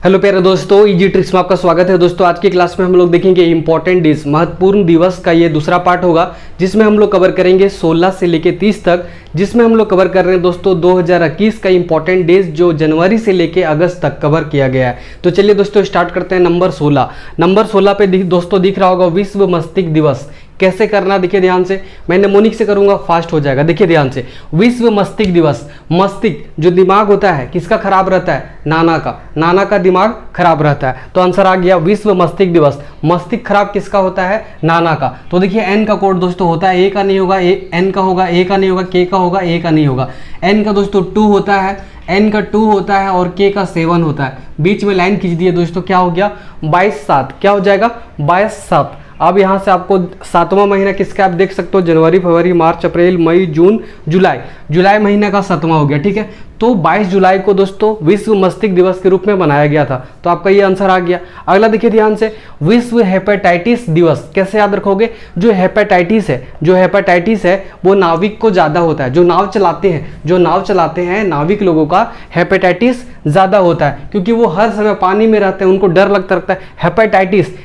Hello प्यारे दोस्तों, easy tricks में आपका स्वागत है। दोस्तों आज की क्लास में हम लोग देखेंगे इंपॉर्टेंट डेज, महत्वपूर्ण दिवस का ये दूसरा पार्ट होगा, जिसमें हम लोग कवर करेंगे 16 से लेके 30 तक, जिसमें हम लोग कवर कर रहे हैं दोस्तों 2021 का इंपॉर्टेंट डेज जो जनवरी से लेके अगस्त तक कवर किया गया है। तो चलिए दोस्तों स्टार्ट करते हैं नंबर 16। नंबर 16 पे दोस्तों दिख रहा होगा विश्व मस्तिष्क दिवस। कैसे करना देखिए ध्यान से, मैं निमोनिक से करूंगा फास्ट हो जाएगा। देखिए ध्यान से, विश्व मस्तिष्क दिवस। मस्तिष्क जो दिमाग होता है किसका खराब रहता है? नाना का दिमाग खराब रहता है। तो आंसर आ गया विश्व मस्तिष्क दिवस। मस्तिष्क खराब किसका होता है? नाना का। तो देखिए एन का कोड दोस्तों होता है, ए का नहीं होगा, एन का होगा, ए का नहीं होगा, के का होगा, ए का नहीं होगा। एन का दोस्तों 2 होता है, एन का 2 होता है और के का 7 होता है। बीच में लाइन खींच दिए दोस्तों, क्या हो गया? 22/7। क्या हो जाएगा? 22/7। अब यहाँ से आपको 7वां महीना किसका आप देख सकते हो, जनवरी, फरवरी, मार्च, अप्रैल, मई, जून, जुलाई। जुलाई महीने का 7वां हो गया। ठीक है, तो 22 जुलाई को दोस्तों विश्व मस्तिष्क दिवस के रूप में मनाया गया था। तो आपका ये आंसर आ गया। अगला देखिए ध्यान से, विश्व हेपेटाइटिस दिवस। कैसे याद रखोगे? जो हेपेटाइटिस है वो नाविक को ज़्यादा होता है। जो नाव चलाते हैं नाविक लोगों का हेपेटाइटिस ज़्यादा होता है, क्योंकि वो हर समय पानी में रहते हैं, उनको डर लगता रहता है।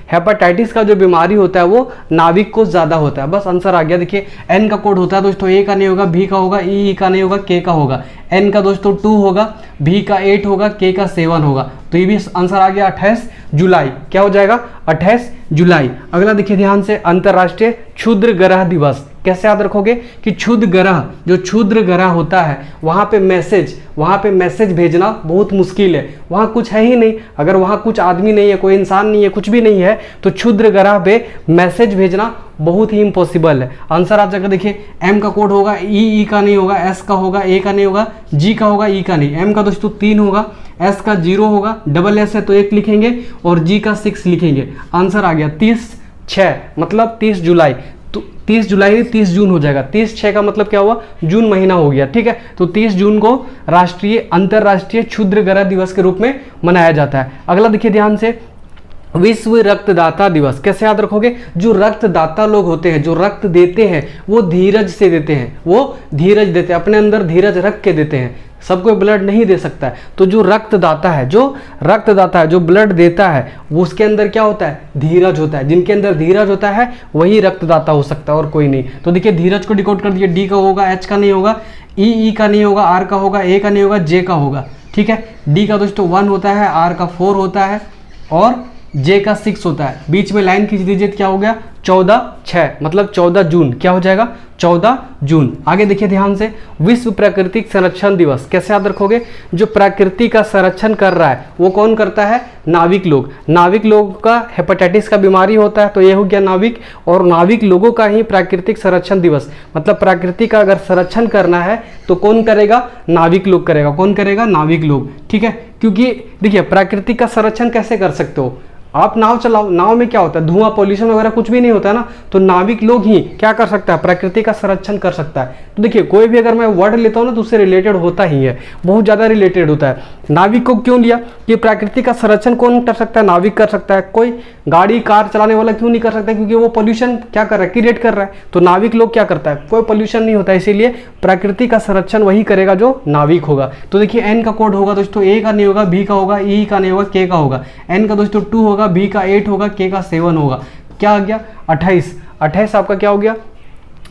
हेपेटाइटिस का जो बीमारी होता है वो नाविक को ज़्यादा होता है। बस आंसर आ गया। देखिए एन का कोड होता है दोस्तों, ए का नहीं होगा, भी का होगा, ई का नहीं होगा, के का होगा। एन का दोस्तों 2 होगा, भी का 8 होगा, के का 7 होगा। तो ये भी आंसर आ गया 28 जुलाई। क्या हो जाएगा? 28 जुलाई। अगला देखिए ध्यान से, अंतर्राष्ट्रीय क्षुद्र ग्रह दिवस। कैसे याद रखोगे कि क्षुद्र ग्रह होता है वहाँ पे मैसेज भेजना बहुत मुश्किल है। वहाँ कुछ है ही नहीं, अगर वहाँ कुछ आदमी नहीं है, कोई इंसान नहीं है, कुछ भी नहीं है, तो क्षुद्र ग्रह पे मैसेज भेजना बहुत ही इम्पॉसिबल है। आंसर आप जगह देखिए, एम का कोड होगा, ई का नहीं होगा, एस का होगा, ए का नहीं होगा, जी का होगा, ई का नहीं। एम का दोस्तों 3 होगा, एस का 0 होगा, डबल एस है तो 1 लिखेंगे और जी का 6 लिखेंगे। आंसर आ गया 30/6 मतलब 30 जुलाई। तो 30 जुलाई 30 जून हो जाएगा। 30/6 का मतलब क्या हुआ? जून महीना हो गया। ठीक है, तो 30 जून को अंतर्राष्ट्रीय क्षुद्र ग्रह दिवस के रूप में मनाया जाता है। अगला देखिए ध्यान से, विश्व रक्तदाता दिवस। कैसे याद रखोगे? जो रक्तदाता लोग होते हैं, जो रक्त देते हैं, वो धीरज से देते हैं, अपने अंदर धीरज रख के देते हैं। सबको ब्लड नहीं दे सकता है। तो जो रक्तदाता है, जो ब्लड देता है, वो उसके अंदर क्या होता है? धीरज होता है। जिनके अंदर धीरज होता है वही रक्तदाता हो सकता है और कोई नहीं। तो देखिए धीरज को डिकोड कर दिए, डी का होगा, एच का नहीं होगा, ई का नहीं होगा, आर का होगा, ए का नहीं होगा, जे का होगा। ठीक है, डी का दोस्तों 1 होता है, आर का 4 होता है और जे का 6 होता है। बीच में लाइन खींच दीजिए, क्या हो गया? 14/6 मतलब 14 जून। क्या हो जाएगा? 14 जून। आगे देखिए ध्यान से, विश्व प्राकृतिक संरक्षण दिवस। कैसे याद रखोगे? जो प्रकृति का संरक्षण कर रहा है वो कौन करता है? नाविक लोग का हेपेटाइटिस का बीमारी होता है, तो ये हो गया नाविक। और नाविक लोगों का ही प्राकृतिक संरक्षण दिवस, मतलब प्रकृति का अगर संरक्षण करना है तो कौन करेगा? नाविक लोग करेगा। कौन करेगा? नाविक लोग। ठीक है, क्योंकि देखिए प्रकृति का संरक्षण कैसे कर सकते हो? आप नाव चलाओ, नाव में क्या होता है? धुआं, पॉल्यूशन वगैरह कुछ भी नहीं होता है ना। तो नाविक लोग ही क्या कर सकता है? प्रकृति का संरक्षण कर सकता है। तो देखिए कोई भी अगर मैं वर्ड लेता हूँ ना तो उससे रिलेटेड होता ही है, बहुत ज़्यादा रिलेटेड होता है। नाविक को क्यों लिया? कि प्रकृति का संरक्षण कौन कर सकता है? नाविक कर सकता है। कोई गाड़ी कार चलाने वाला क्यों नहीं कर सकता? क्योंकि वो पॉल्यूशन क्या कर रहा है? क्रिएट कर रहा है। तो नाविक लोग क्या करता है? कोई पॉल्यूशन नहीं होता है, इसीलिए प्रकृति का संरक्षण वही करेगा जो नाविक होगा। तो देखिए एन का कोड होगा दोस्तों, ए का नहीं होगा, भी का होगा, ई का नहीं होगा, के का होगा। एन का दोस्तों 2 होगा, बी का 8 होगा, के का 7 होगा। क्या आ गया? 28 आपका क्या हो गया?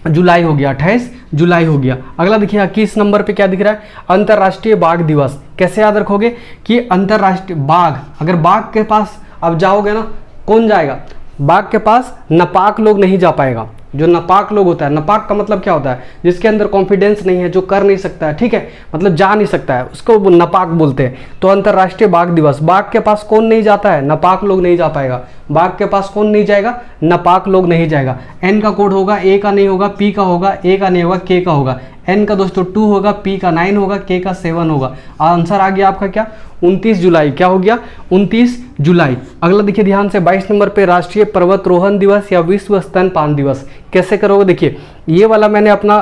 जुलाई हो गया। 28 जुलाई हो गया। अगला देखिए 21 नंबर पे क्या दिख रहा है? अंतर्राष्ट्रीय बाघ दिवस। कैसे याद रखोगे कि अंतर्राष्ट्रीय बाघ, अगर बाघ के पास अब जाओगे ना, कौन जाएगा? बाघ के पास नापाक लोग नहीं जा पाएगा। जो नापाक लोग होता है, नापाक का मतलब क्या होता है? जिसके अंदर कॉन्फिडेंस नहीं है, जो कर नहीं सकता है। ठीक है, मतलब जा नहीं सकता है, उसको वो नापाक बोलते हैं। तो अंतर्राष्ट्रीय बाघ दिवस, बाघ के पास कौन नहीं जाता है? नापाक लोग नहीं जा पाएगा। बाघ के पास कौन नहीं जाएगा? नापाक लोग नहीं जाएगा। एन का कोड होगा, ए का नहीं होगा, पी का होगा, ए का नहीं होगा, के का होगा। एन का दोस्तों 2 होगा, पी का 9 होगा, के का 7 होगा। आंसर आ गया आपका क्या? 29 जुलाई। क्या हो गया? 29 जुलाई। अगला देखिए ध्यान से, 22 नंबर पे राष्ट्रीय पर्वतारोहण दिवस या विश्व स्तनपान दिवस। कैसे करोगे? देखिए ये वाला मैंने अपना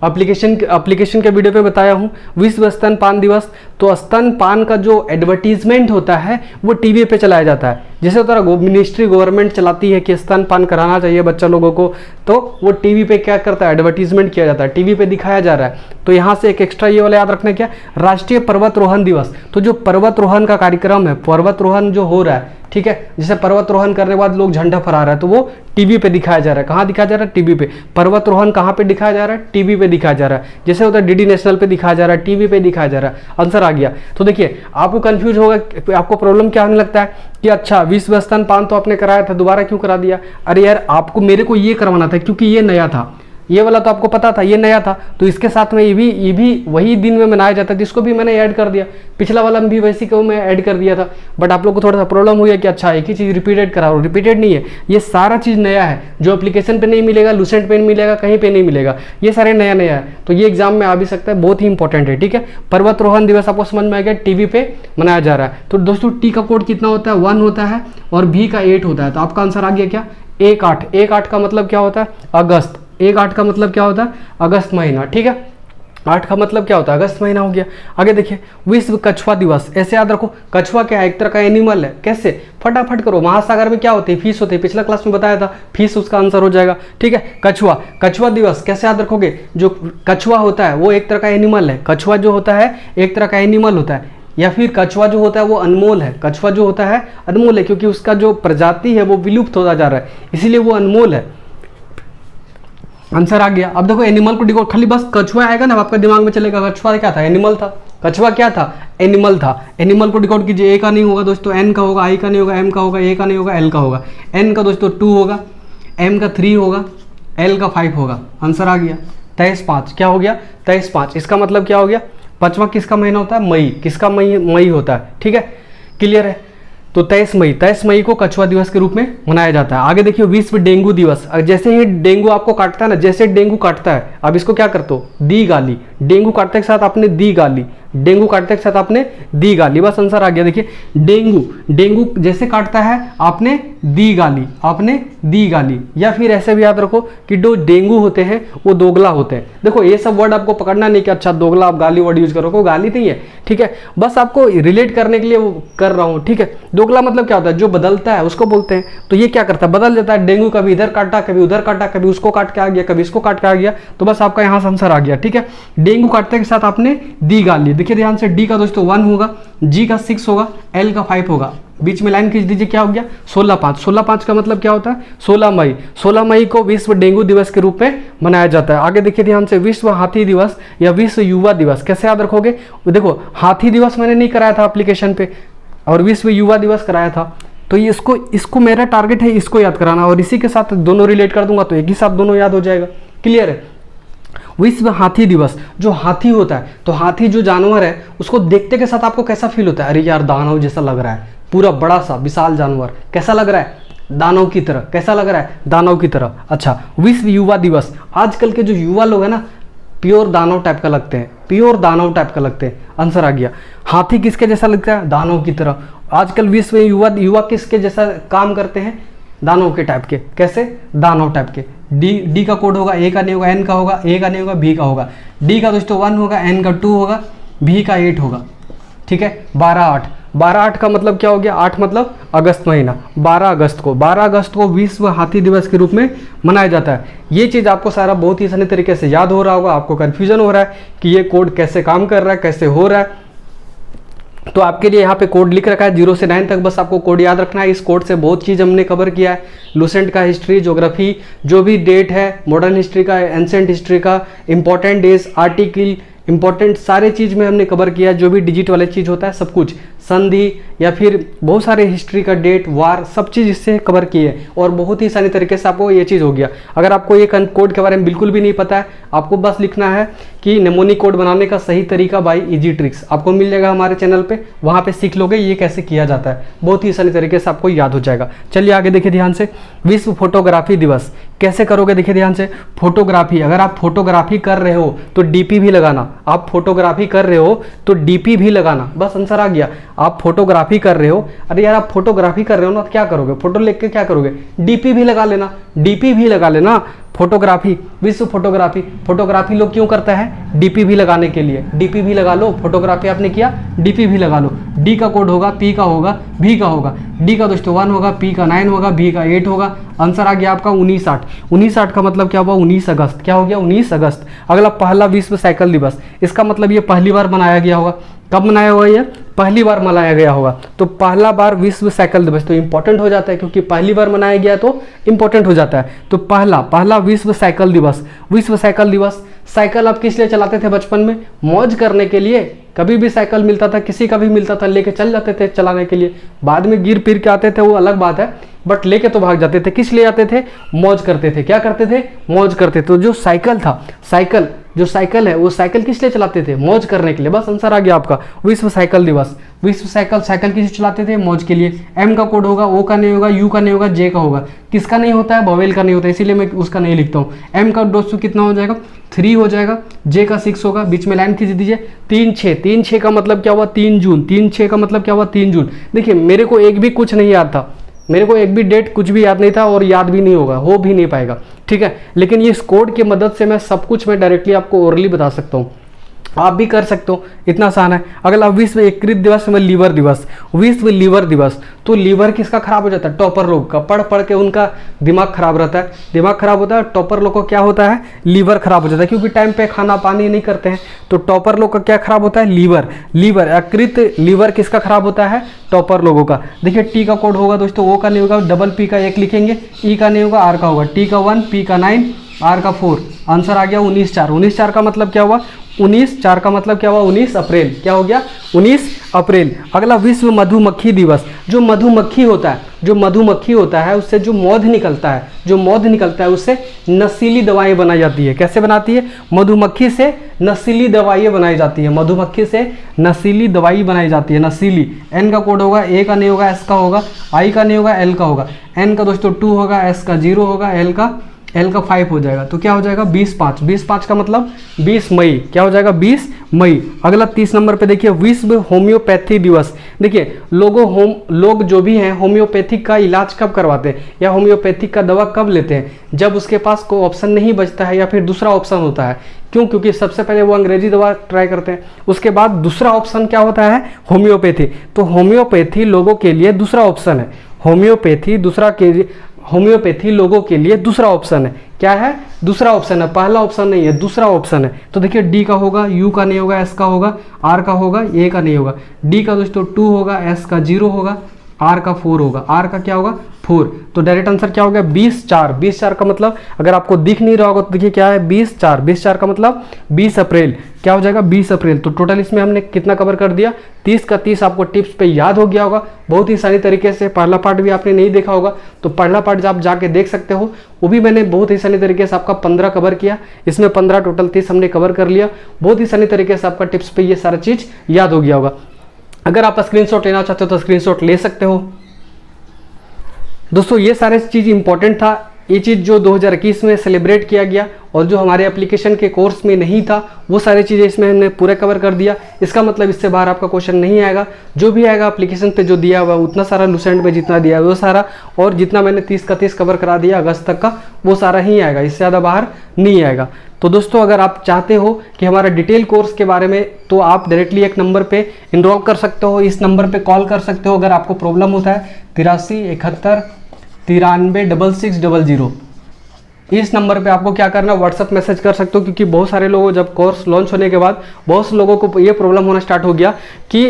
एप्लीकेशन के वीडियो पे बताया हूँ, विश्व स्तनपान दिवस। तो स्तनपान का जो एडवर्टीजमेंट होता है वो टीवी पे चलाया जाता है। जैसे होता है मिनिस्ट्री गवर्नमेंट चलाती है कि स्तनपान कराना चाहिए बच्चा लोगों को, तो वो टीवी पे क्या करता है? एडवर्टीजमेंट किया जाता है, टीवी पे दिखाया जा रहा है। तो यहाँ से एक एक्स्ट्रा ये वाला याद रखना, क्या? राष्ट्रीय पर्वतारोहण दिवस। तो जो पर्वतरोहण का कार्यक्रम है, पर्वतरोहण जो हो रहा है, ठीक है, जैसे पर्वतरोहण करने के बाद लोग झंडा फहरा रहा है, तो वो टीवी पे दिखाया जा रहा है। कहाँ दिखाया जा रहा है? टीवी पे। पर्वतरोहण कहाँ पे दिखाया जा रहा है? टीवी पे दिखाया जा रहा है। जैसे होता है डीडी नेशनल पे दिखाया जा रहा है, टीवी पे दिखाया जा रहा है। आंसर आ गया। तो देखिए आपको कंफ्यूज होगा, आपको प्रॉब्लम क्या होने लगता है कि अच्छा विश्व स्तनपान तो आपने कराया था, दोबारा क्यों करा दिया? अरे यार आपको मेरे को ये करवाना था क्योंकि ये नया था, ये वाला तो आपको पता था ये नया था, तो इसके साथ में ये भी वही दिन में मनाया जाता है, जिसको भी मैंने ऐड कर दिया। पिछला वाला भी वैसी को मैं ऐड कर दिया था, बट आप लोग को थोड़ा सा प्रॉब्लम हुई है कि अच्छा एक ही चीज़ रिपीटेड करा रहा हूँ। रिपीटेड नहीं है, ये सारा चीज़ नया है, जो एप्लीकेशन पे नहीं मिलेगा, लूसेंट पे नहीं मिलेगा, कहीं पे नहीं मिलेगा, ये सारे नया नया है। तो ये एग्जाम में आ भी सकता है, बहुत ही इंपॉर्टेंट है। ठीक है, पर्वतरोहण दिवस आपको समझ में आ गया, टीवी पे मनाया जा रहा है। तो दोस्तों टी का कोड कितना होता है? 1 होता है और बी का 8 होता है। तो आपका आंसर आ गया क्या? 1/8। 1/8 का मतलब क्या होता है? अगस्त। 1/8 का मतलब क्या होता है? अगस्त महीना। ठीक है, 8 का मतलब क्या होता है? अगस्त महीना हो गया। आगे देखिए, विश्व कछुआ दिवस। ऐसे याद रखो, कछुआ क्या है? एक तरह का एनिमल है। कैसे? फटाफट करो। महासागर में क्या होती है? फिश होती है। पिछला क्लास में बताया था, फिश उसका आंसर हो जाएगा। ठीक है, कछुआ। कछुआ दिवस कैसे याद रखोगे? जो कछुआ होता है वो एक तरह का एनिमल है। कछुआ जो होता है एक तरह का एनिमल होता है, या फिर कछुआ जो होता है वो अनमोल है। कछुआ जो होता है अनमोल है, क्योंकि उसका जो प्रजाति है वो विलुप्त होता जा रहा है, इसीलिए वो अनमोल है। आंसर आ गया। अब देखो एनिमल को डिकोड, खाली बस कछुआ आएगा ना आपका दिमाग में चलेगा। कछुआ क्या था? एनिमल था। कछुआ क्या था? एनिमल था। एनिमल को डिकोड कीजिए। ए का नहीं होगा दोस्तों, एन का होगा, आई का नहीं होगा, एम का होगा, ए का नहीं होगा, एल का होगा। एन का दोस्तों 2 होगा, एम का 3 होगा, एल का 5 होगा। आंसर आ गया 23/5। क्या हो गया? 23/5। इसका मतलब क्या हो गया? 5वां किसका महीना होता है? मई। किसका मई होता है? ठीक है, क्लियर है। तो 23 मई को कछुआ दिवस के रूप में मनाया जाता है। आगे देखिए, विश्व डेंगू दिवस। जैसे ही डेंगू आपको काटता है ना, जैसे डेंगू काटता है, अब इसको क्या करते हो? दी गाली। डेंगू काटते के साथ आपने दी गाली, डेंगू काटते के साथ आपने दी गाली। बस आंसर आ गया। देखिए डेंगू जैसे काटता है आपने दी गाली, आपने दी गाली। या फिर ऐसे भी याद रखो कि जो डेंगू होते हैं वो दोगला होते हैं। देखो ये सब वर्ड आपको पकड़ना नहीं कि अच्छा दोगला आप गाली वर्ड यूज करो, कोई गाली नहीं है। ठीक है, बस आपको रिलेट करने के लिए वो कर रहा हूँ। ठीक है, दोगला मतलब क्या होता है? जो बदलता है उसको बोलते हैं। तो ये क्या करता है? बदल जाता है। डेंगू कभी इधर काटा, कभी उधर काटा, कभी उसको काट के आ गया, कभी इसको काट के आ गया। तो बस आपका यहाँ से आंसर आ गया। ठीक है, डेंगू काटते के साथ आपने दी गाली। देखिए ध्यान से, डी का दोस्तों 1 होगा, जी का 6 होगा, एल का 5 होगा। बीच में लाइन खींच दीजिए। क्या हो गया? 16/5। 16/5 का मतलब क्या होता है? 16 मई। 16 मई को विश्व डेंगू दिवस के रूप में मनाया जाता है। आगे देखिए ध्यान से, विश्व हाथी दिवस या विश्व युवा दिवस। कैसे याद रखोगे? देखो हाथी दिवस मैंने नहीं कराया था एप्लीकेशन पे, और विश्व युवा दिवस कराया था। तो ये इसको मेरा टारगेट है इसको याद कराना, और इसी के साथ दोनों रिलेट कर दूंगा तो एक ही साथ दोनों याद हो जाएगा। क्लियर है? विश्व हाथी दिवस। जो हाथी होता है, तो हाथी जो जानवर है उसको देखते के साथ आपको कैसा फील होता है? अरे यार दानव जैसा लग रहा है, पूरा बड़ा सा विशाल जानवर। कैसा लग रहा है? दानव की तरह। कैसा लग रहा है? दानव की तरह। अच्छा, विश्व युवा दिवस। आजकल के जो युवा लोग हैं ना, प्योर दानव टाइप का लगते हैं, प्योर दानव टाइप का लगते हैं। आंसर आ गया। हाथी किसके जैसा लगता है? दानव की तरह। आजकल विश्व युवा किसके जैसा काम करते हैं? दानव के टाइप के। कैसे? दानव टाइप के। डी का कोड होगा, ए का नहीं होगा, एन का होगा, ए का नहीं होगा, बी का होगा। डी का दोस्तों 1 होगा, एन का 2 होगा, बी का 8 होगा। ठीक है, 12/8। 12/8 का मतलब क्या हो गया? 8 मतलब अगस्त महीना। 12 अगस्त को विश्व हाथी दिवस के रूप में मनाया जाता है। ये चीज़ आपको सारा बहुत ही आसानी तरीके से याद हो रहा होगा। आपको कन्फ्यूजन हो रहा है कि ये कोड कैसे काम कर रहा है, कैसे हो रहा है। तो आपके लिए यहाँ पे कोड लिख रखा है 0 से 9 तक, बस आपको कोड याद रखना है। इस कोड से बहुत चीज़ हमने कवर किया है। लूसेंट का हिस्ट्री, ज्योग्राफी, जो भी डेट है, मॉडर्न हिस्ट्री का, एंसेंट हिस्ट्री का, इंपॉर्टेंट डेज, आर्टिकल, इंपॉर्टेंट सारे चीज़ में हमने कवर किया है। जो भी डिजिट वाले चीज़ होता है सब कुछ, संधि या फिर बहुत सारे हिस्ट्री का डेट, वार, सब चीज़ इससे कवर की है, और बहुत ही आसानी तरीके से आपको ये चीज़ हो गया। अगर आपको ये कोड के बारे में बिल्कुल भी नहीं पता है, आपको बस लिखना है कि नेमोनिक कोड बनाने का सही तरीका बाय इजी ट्रिक्स, आपको मिल जाएगा हमारे चैनल पे, वहाँ पे सीख लोगे ये कैसे किया जाता है। बहुत ही आसानी तरीके से आपको याद हो जाएगा। चलिए आगे देखिए ध्यान से, विश्व फोटोग्राफी दिवस कैसे करोगे? देखिए ध्यान से, फोटोग्राफी, अगर आप फोटोग्राफी कर रहे हो तो डीपी भी लगाना। आप फोटोग्राफी कर रहे हो तो डीपी भी लगाना। बस आंसर आ गया। आप फोटोग्राफी कर रहे हो, अरे यार आप फोटोग्राफी कर रहे हो ना, तो क्या करोगे? फोटो लेके क्या करोगे? डीपी भी लगा लेना, डीपी भी लगा लेना। फोटोग्राफी, विश्व फोटोग्राफी लोग क्यों करता है? डीपी भी लगाने के लिए। डीपी भी लगा लो, फोटोग्राफी आपने किया, डीपी भी लगा लो। डी का कोड होगा, पी का होगा, भी का होगा। डी का दोस्तों 1 होगा, पी का 9 होगा, भी का 8 होगा। आंसर आ गया आपका 19/8। 19/8 का मतलब क्या हुआ? 19 अगस्त। क्या हो गया? 19 अगस्त। अगला पहला विश्व साइकिल दिवस, इसका मतलब ये पहली बार मनाया गया होगा। कब मनाया हुआ? ये पहली बार मनाया गया होगा। तो पहला बार विश्व साइकिल दिवस तो इंपॉर्टेंट हो जाता है, क्योंकि पहली बार मनाया गया तो इंपॉर्टेंट हो जाता है। तो पहला विश्व साइकिल दिवस। विश्व साइकिल दिवस, साइकिल आप किस लिए चलाते थे बचपन में? मौज करने के लिए। कभी भी साइकिल मिलता था, किसी का भी मिलता था, लेके चल जाते थे चलाने के लिए। बाद में गिर फिर के आते थे, वो अलग बात है, बट लेके तो भाग जाते थे। किस लिए आते थे? मौज करते थे। क्या करते थे? मौज करते थे। तो जो साइकिल था, जो साइकिल है वो साइकिल किस लिए चलाते थे? मौज करने के लिए। बस आंसर आ गया आपका, विश्व साइकिल दिवस। विश्व साइकिल किस लिए चलाते थे? मौज के लिए। एम का कोड होगा, ओ का नहीं होगा, यू का नहीं होगा, जे का होगा। किसका नहीं होता है? बवेल का नहीं होता है, इसीलिए मैं उसका नहीं लिखता हूँ। एम का दोस्तों कितना हो जाएगा? 3 हो जाएगा। जे का 6 होगा। बीच में लाइन खींच दीजिए। 3-6 का मतलब क्या हुआ? 3 जून। 3-6 का मतलब क्या हुआ? 3 जून। देखिए मेरे को एक भी कुछ नहीं याद था, मेरे को एक भी डेट कुछ भी याद नहीं था और याद भी नहीं होगा, हो भी नहीं पाएगा, ठीक है। लेकिन ये इस कोड की मदद से मैं सब कुछ मैं डायरेक्टली आपको ओरली बता सकता हूँ, आप भी कर सकते हो, इतना आसान है। अगला विश्व यकृत दिवस में लीवर दिवस। विश्व लीवर दिवस, तो लीवर किसका खराब हो जाता है? टॉपर लोग का। पढ़ पढ़ के उनका दिमाग खराब रहता है, दिमाग खराब होता है। टॉपर लोग को क्या होता है? लीवर खराब हो जाता है, क्योंकि टाइम पे खाना पानी नहीं करते हैं। तो टॉपर लोग का क्या खराब होता है? लीवर। यकृत लीवर किसका खराब होता है? टॉपर लोगों का। देखिए टी का कोड होगा दोस्तों, ओ का नहीं होगा, डबल पी का 1 लिखेंगे, ई का नहीं होगा, आर का होगा। टी का 1, पी का 9, आर का 4। आंसर आ गया 19/4। 19/4 का मतलब क्या हुआ? 19/4 का मतलब क्या हुआ? 19 अप्रैल। क्या हो गया? 19 अप्रैल। अगला विश्व मधुमक्खी दिवस। जो मधुमक्खी होता है उससे जो मौध निकलता है, उससे नशीली दवाएं बनाई जाती है। कैसे बनाती है? मधुमक्खी से नशीली दवाइयाँ बनाई जाती है। मधुमक्खी से नशीली दवाई बनाई जाती है, नशीली। एन का कोड होगा, ए का नहीं होगा, एस का होगा, आई का नहीं होगा, एल का होगा। एन का दोस्तों 2 होगा, एस का 0 होगा, एल का 5 हो जाएगा। तो क्या हो जाएगा? 20/5। 20/5 का मतलब 20 मई। क्या हो जाएगा? 20 मई। अगला 30 नंबर पे देखिए, विश्व होम्योपैथी दिवस। देखिए लोग जो भी हैं होम्योपैथिक का इलाज कब करवाते हैं या होम्योपैथिक का दवा कब लेते हैं? जब उसके पास कोई ऑप्शन नहीं बचता है या फिर दूसरा ऑप्शन होता है। क्यों? क्योंकि सबसे पहले वो अंग्रेजी दवा ट्राई करते हैं, उसके बाद दूसरा ऑप्शन क्या होता है? होम्योपैथी। तो होम्योपैथी लोगों के लिए दूसरा ऑप्शन है। होम्योपैथी लोगों के लिए दूसरा ऑप्शन है। क्या है? दूसरा ऑप्शन है, पहला ऑप्शन नहीं है, दूसरा ऑप्शन है। तो देखिए डी का होगा, यू का नहीं होगा, एस का होगा, आर का होगा, ए का नहीं होगा। डी का दोस्तों 2 होगा, एस का 0 होगा, आर का 4 होगा। आर का क्या होगा? 4। तो डायरेक्ट आंसर क्या हो गया? 20/4। 20/4 का मतलब अगर आपको दिख नहीं रहा होगा तो देखिए क्या है? 20/4। 20/4 का मतलब 20 अप्रैल। क्या हो जाएगा? 20 अप्रैल। तो टोटल इसमें हमने कितना कवर कर दिया? 30 का 30 आपको टिप्स पे याद हो गया होगा बहुत ही आसानी तरीके से। पहला पार्ट भी आपने नहीं देखा होगा तो पहला पार्ट आप जाके देख सकते हो, वो भी मैंने बहुत ही आसानी तरीके से आपका 15 कवर किया। इसमें 15 टोटल 30 हमने कवर कर लिया। बहुत ही आसानी तरीके से आपका टिप्स पे ये सारा चीज याद हो गया होगा। अगर आप स्क्रीनशॉट लेना चाहते हो तो स्क्रीनशॉट ले सकते हो। दोस्तों ये सारे चीज़ इंपॉर्टेंट था, ये चीज़ जो 2021 में सेलिब्रेट किया गया और जो हमारे एप्लीकेशन के कोर्स में नहीं था वो सारी चीज़ें इसमें हमने पूरा कवर कर दिया। इसका मतलब इससे बाहर आपका क्वेश्चन नहीं आएगा, जो भी आएगा एप्लीकेशन पे जो दिया हुआ उतना सारा लूसेंट में जितना दिया हुआ वो सारा, और जितना मैंने 30 का 30 कवर करा दिया अगस्त तक का वो सारा ही आएगा, इससे ज़्यादा बाहर नहीं आएगा। तो दोस्तों अगर आप चाहते हो कि हमारा डिटेल कोर्स के बारे में तो आप डायरेक्टली एक नंबर पे इनरोल कर सकते हो, इस नंबर पे कॉल कर सकते हो अगर आपको प्रॉब्लम होता है 83 71 93 6600। इस नंबर पे आपको क्या करना है, व्हाट्सअप मैसेज कर सकते हो, क्योंकि बहुत सारे लोगों जब कोर्स लॉन्च होने के बाद बहुत से लोगों को ये प्रॉब्लम होना स्टार्ट हो गया कि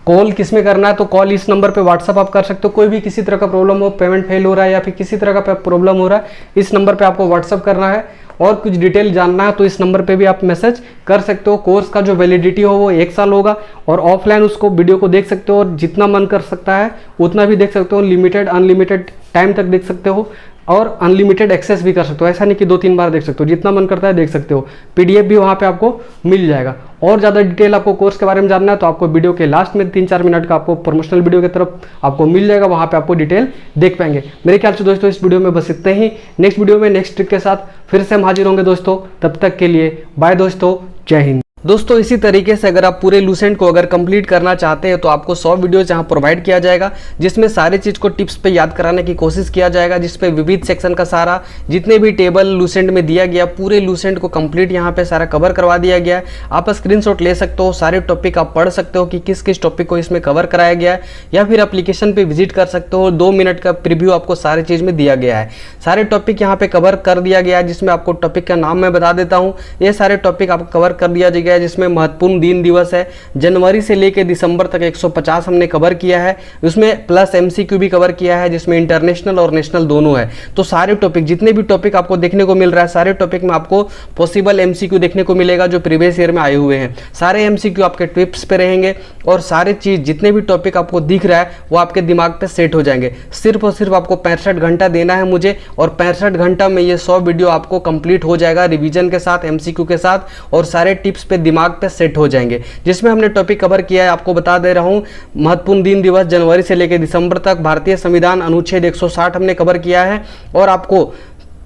कॉल किस में करना है। तो कॉल इस नंबर पे व्हाट्सअप आप कर सकते हो, कोई भी किसी तरह का प्रॉब्लम हो, पेमेंट फेल हो रहा है या फिर किसी तरह का प्रॉब्लम हो रहा है, इस नंबर पर आपको व्हाट्सअप करना है। और कुछ डिटेल जानना है तो इस नंबर पे भी आप मैसेज कर सकते हो। कोर्स का जो वैलिडिटी हो वो 1 साल होगा और ऑफलाइन उसको वीडियो को देख सकते हो और जितना मन कर सकता है उतना भी देख सकते हो, लिमिटेड अनलिमिटेड टाइम तक देख सकते हो और अनलिमिटेड एक्सेस भी कर सकते हो। ऐसा नहीं कि 2-3 बार देख सकते हो, जितना मन करता है देख सकते हो। पीडीएफ भी वहाँ पे आपको मिल जाएगा। और ज़्यादा डिटेल आपको कोर्स के बारे में जानना है तो आपको वीडियो के लास्ट में 3-4 मिनट का आपको प्रमोशनल वीडियो की तरफ आपको मिल जाएगा, वहाँ पे आपको डिटेल देख पाएंगे। मेरे ख्याल से दोस्तों इस वीडियो में बस इतना ही। नेक्स्ट वीडियो में नेक्स्ट ट्रिक के साथ फिर से हम हाजिर होंगे दोस्तों, तब तक के लिए बाय दोस्तों, जय हिंद। दोस्तों इसी तरीके से अगर आप पूरे लूसेंट को अगर कंप्लीट करना चाहते हैं तो आपको 100 वीडियोज यहाँ प्रोवाइड किया जाएगा, जिसमें सारे चीज़ को टिप्स पे याद कराने की कोशिश किया जाएगा, जिसपे विविध सेक्शन का सारा जितने भी टेबल लूसेंट में दिया गया पूरे लूसेंट को कंप्लीट यहाँ पे सारा कवर करवा दिया गया है। आप स्क्रीनशॉट ले सकते हो, सारे टॉपिक आप पढ़ सकते हो कि किस किस टॉपिक को इसमें कवर कराया गया है, या फिर एप्लीकेशन पर विजिट कर सकते हो। 2 मिनट का प्रीव्यू आपको सारी चीज़ में दिया गया है। सारे टॉपिक यहाँ पे कवर कर दिया गया है, जिसमें आपको टॉपिक का नाम मैं बता देता हूँ। ये सारे टॉपिक आपको कवर कर दिया गया है, जिसमें महत्वपूर्ण दिन दिवस है। जनवरी से लेकर दिसंबर तक 150 हमने कवर किया है, उसमें प्लस MCQ भी कवर किया है, जिसमें इंटरनेशनल और नेशनल दोनों है। तो सारे टॉपिक, जितने भी टॉपिक आपको देखने को मिल रहा है, सारे टॉपिक में आपको पॉसिबल MCQ देखने को मिलेगा जो प्रीवियस ईयर में आए हुए हैं। सारे MCQ आपके टिप्स पे रहेंगे और सारे चीज़, जितने भी टॉपिक आपको दिख रहा है वो आपके दिमाग पे सेट हो जाएंगे। सिर्फ और सिर्फ आपको 65 घंटा देना है मुझे, और 65 घंटा में ये 100 वीडियो आपको कंप्लीट हो जाएगा रिवीजन के साथ, MCQ के साथ, और सारे टिप्स पे दिमाग पे सेट हो जाएंगे। जिसमें हमने टॉपिक कवर किया है, आपको बता दे रहा हूँ, महत्वपूर्ण दिन दिवस जनवरी से लेकर दिसंबर तक, भारतीय संविधान अनुच्छेद 160 हमने कवर किया है, और आपको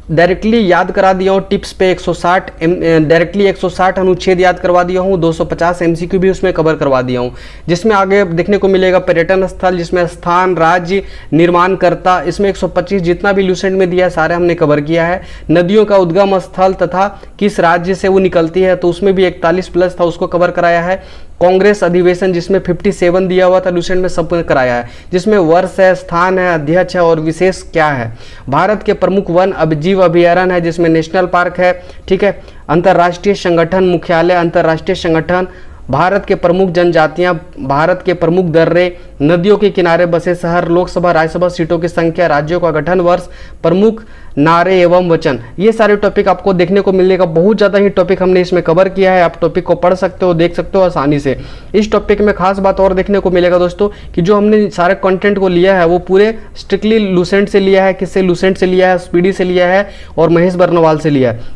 डायरेक्टली याद करा दिया हूँ टिप्स पे 160, डायरेक्टली 160 अनुच्छेद याद करवा दिया हूँ, 250 MCQ भी उसमें कवर करवा दिया हूँ। जिसमें आगे देखने को मिलेगा पर्यटन स्थल, जिसमें स्थान, राज्य, निर्माणकर्ता, इसमें 125 जितना भी लूसेंट में दिया है सारे हमने कवर किया है। नदियों का उद्गम स्थल तथा किस राज्य से वो निकलती है, तो उसमें भी 41 प्लस था, उसको कवर कराया है। कांग्रेस अधिवेशन, जिसमें 57 दिया हुआ था, लूसेंट में सब कराया है, जिसमें वर्ष है, स्थान है, अध्यक्ष है और विशेष क्या है। भारत के प्रमुख वन जीव अभयारण्य है, जिसमें नेशनल पार्क है, ठीक है। अंतर्राष्ट्रीय संगठन मुख्यालय, अंतर्राष्ट्रीय संगठन, भारत के प्रमुख जनजातियां, भारत के प्रमुख दर्रे, नदियों के किनारे बसे शहर, लोकसभा राज्यसभा सीटों की संख्या, राज्यों का गठन वर्ष, प्रमुख नारे एवं वचन, ये सारे टॉपिक आपको देखने को मिलेगा। बहुत ज़्यादा ही टॉपिक हमने इसमें कवर किया है, आप टॉपिक को पढ़ सकते हो, देख सकते हो आसानी से। इस टॉपिक में खास बात और देखने को मिलेगा दोस्तों कि जो हमने सारे कंटेंट को लिया है वो पूरे स्ट्रिक्टली लूसेंट से लिया है। किससे? लूसेंट से लिया है, स्पीडी से लिया है और महेश बर्नवाल से लिया है।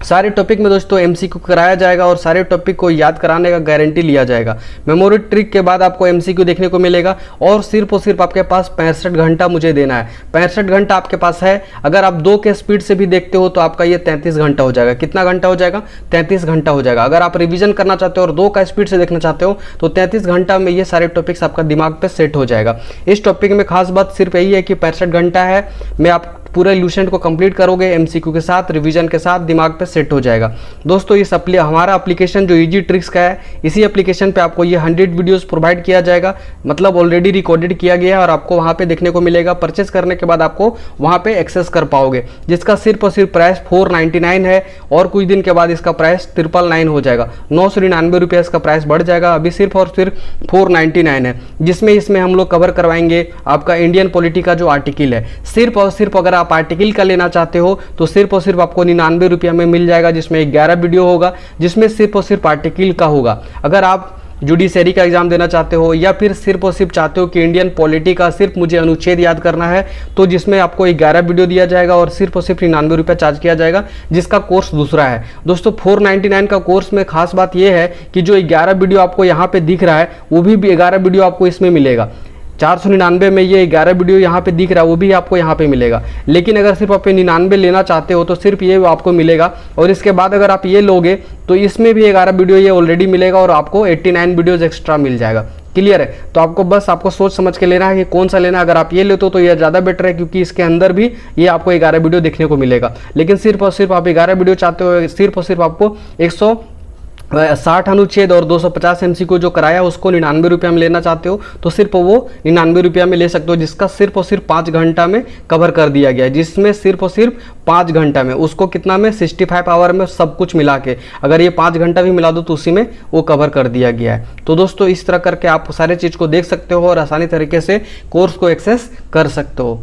सारे टॉपिक में दोस्तों MCQ कराया जाएगा और सारे टॉपिक को याद कराने का गारंटी लिया जाएगा। मेमोरी ट्रिक के बाद आपको MCQ देखने को मिलेगा, और सिर्फ आपके पास 65 घंटा मुझे देना है। 65 घंटा आपके पास है। अगर आप 2 के स्पीड से भी देखते हो तो आपका ये 33 घंटा हो जाएगा। कितना घंटा हो जाएगा? 33 घंटा हो जाएगा। अगर आप रिविजन करना चाहते हो और 2 का स्पीड से देखना चाहते हो तो 33 घंटा में ये सारे टॉपिक्स आपका दिमाग पर सेट हो जाएगा। इस टॉपिक में खास बात सिर्फ यही है कि 65 घंटा है, मैं आप पूरे लूसेंट को कंप्लीट करोगे MCQ के साथ, रिवीजन के साथ, दिमाग पे सेट हो जाएगा। दोस्तों इस हमारा एप्लीकेशन जो इजी ट्रिक्स का है, इसी एप्लीकेशन पे आपको ये 100 वीडियोस प्रोवाइड किया जाएगा, मतलब ऑलरेडी रिकॉर्डेड किया गया है और आपको वहाँ पे देखने को मिलेगा। परचेस करने के बाद आपको वहाँ पे एक्सेस कर पाओगे, जिसका सिर्फ और सिर्फ प्राइस 499 है, और कुछ दिन के बाद इसका प्राइस 999 हो जाएगा। 999 रुपये इसका प्राइस बढ़ जाएगा। अभी सिर्फ और सिर्फ 499 है, जिसमें हम लोग कवर करवाएंगे आपका इंडियन पॉलिटी का जो आर्टिकल है। सिर्फ और सिर्फ अगर आप आर्टिकल का लेना चाहते हो तो सिर्फ और सिर्फ आपको 99 रुपये में मिल जाएगा, जिसमें 11 वीडियो होगा, जिसमें सिर्फ और सिर्फ आर्टिकल का होगा। अगर आप जुडिशरी का एग्जाम देना चाहते हो या फिर सिर्फ और सिर्फ चाहते हो कि इंडियन पॉलिटी का सिर्फ मुझे अनुच्छेद याद करना है, तो जिसमें आपको 11 वीडियो दिया जाएगा और सिर्फ 99 रुपये चार्ज किया जाएगा, जिसका कोर्स दूसरा है। दोस्तों 499 का कोर्स में खास बात यह है कि जो 11 वीडियो आपको यहाँ पे दिख रहा है वो भी 11 वीडियो आपको इसमें मिलेगा। 499 में ये 11 वीडियो यहाँ पे दिख रहा है वो भी आपको यहाँ पे मिलेगा। लेकिन अगर सिर्फ आप 99 लेना चाहते हो तो सिर्फ ये आपको मिलेगा, और इसके बाद अगर आप ये लोगे तो इसमें भी 11 वीडियो ये ऑलरेडी मिलेगा और आपको 89 वीडियोज एक्स्ट्रा मिल जाएगा। क्लियर है? तो आपको सोच समझ के लेना है कि कौन सा लेना है। अगर आप ये लेते हो तो ये ज़्यादा बेटर है, क्योंकि इसके अंदर भी ये आपको 11 वीडियो देखने को मिलेगा। लेकिन सिर्फ और सिर्फ आप 11 वीडियो चाहते हो, सिर्फ और सिर्फ आपको 160 अनुच्छेद और 250 MCQ जो कराया उसको 99 रुपये में लेना चाहते हो तो सिर्फ वो 99 रुपये में ले सकते हो, जिसका सिर्फ और सिर्फ 5 घंटा में कवर कर दिया गया है। जिसमें सिर्फ और सिर्फ 5 घंटा में, उसको कितना में 65 आवर में सब कुछ मिला के, अगर ये 5 घंटा भी मिला दो तो उसी में वो कवर कर दिया गया है। तो दोस्तों इस तरह करके आप सारे चीज़ को देख सकते हो और आसानी तरीके से कोर्स को एक्सेस कर सकते हो।